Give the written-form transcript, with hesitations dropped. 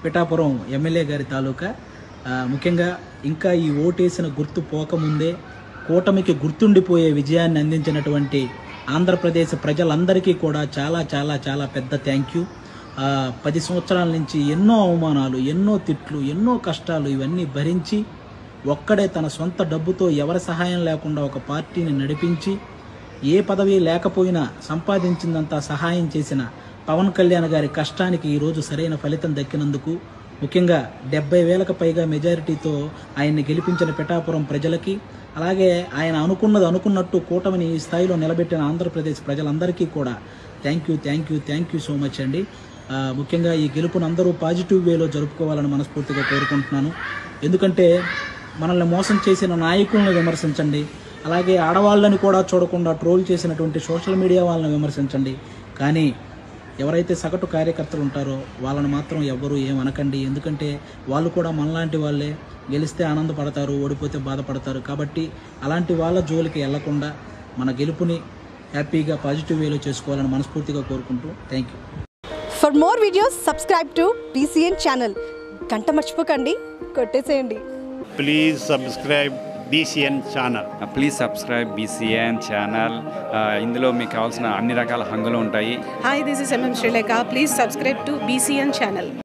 Pithapuram MLA గారి తాలూకా ముఖ్యంగా ఇంకా ఈ ఓటేసిన గుర్తు పోకముందే కూటమికి గుర్తుండిపోయే విజయాన్ని అందించినటువంటి ఆంధ్రప్రదేశ్ ప్రజలందరికీ కూడా చాలా చాలా చాలా పెద్ద థ్యాంక్ యూ. 10 సంవత్సరాల నుంచి ఎన్నో అవమానాలు, ఎన్నో తిట్లు, ఎన్నో కష్టాలు ఇవన్నీ భరించి ఒక్కడే తన సొంత డబ్బుతో ఎవరి సహాయం లేకుండా ఒక పార్టీని నడిపించి ఏ పదవి లేకపోయినా సంపాదించిందంతా సహాయం చేసిన పవన్ కళ్యాణ్ గారి కష్టానికి ఈరోజు సరైన ఫలితం దక్కినందుకు ముఖ్యంగా 70,000కు పైగా మెజారిటీతో ఆయన్ని గెలిపించిన పిఠాపురం ప్రజలకి, అలాగే ఆయన అనుకున్నట్టు కూటమిని ఈ స్థాయిలో నిలబెట్టిన ఆంధ్రప్రదేశ్ ప్రజలందరికీ కూడా థ్యాంక్ యూ సో మచ్ అండి. ముఖ్యంగా ఈ గెలుపును అందరూ పాజిటివ్ వేలో జరుపుకోవాలని మనస్ఫూర్తిగా కోరుకుంటున్నాను. ఎందుకంటే మనల్ని మోసం చేసిన నాయకులను విమర్శించండి, అలాగే ఆడవాళ్ళని కూడా చూడకుండా ట్రోల్ చేసినటువంటి సోషల్ మీడియా వాళ్ళని విమర్శించండి, కానీ ఎవరైతే సగటు కార్యకర్తలు ఉంటారో వాళ్ళని మాత్రం ఎవ్వరూ ఏమనకండి. ఎందుకంటే వాళ్ళు కూడా మనలాంటి వాళ్ళే, గెలిస్తే ఆనందపడతారు, ఓడిపోతే బాధపడతారు. కాబట్టి అలాంటి వాళ్ళ జోలికి వెళ్లకుండా మన గెలుపుని హ్యాపీగా పాజిటివ్ వేలో చేసుకోవాలని మనస్ఫూర్తిగా కోరుకుంటూ thank you. For more videos subscribe to BCN channel. గంట మర్చిపోకండి, కొట్టేసేయండి. Please subscribe BCN channel. Please subscribe BCN channel. ఇందులో మీకు కావాల్సిన అన్ని రకాల హంగులు ఉంటాయి. Hi, this is MM Srilekha. Please subscribe to BCN channel.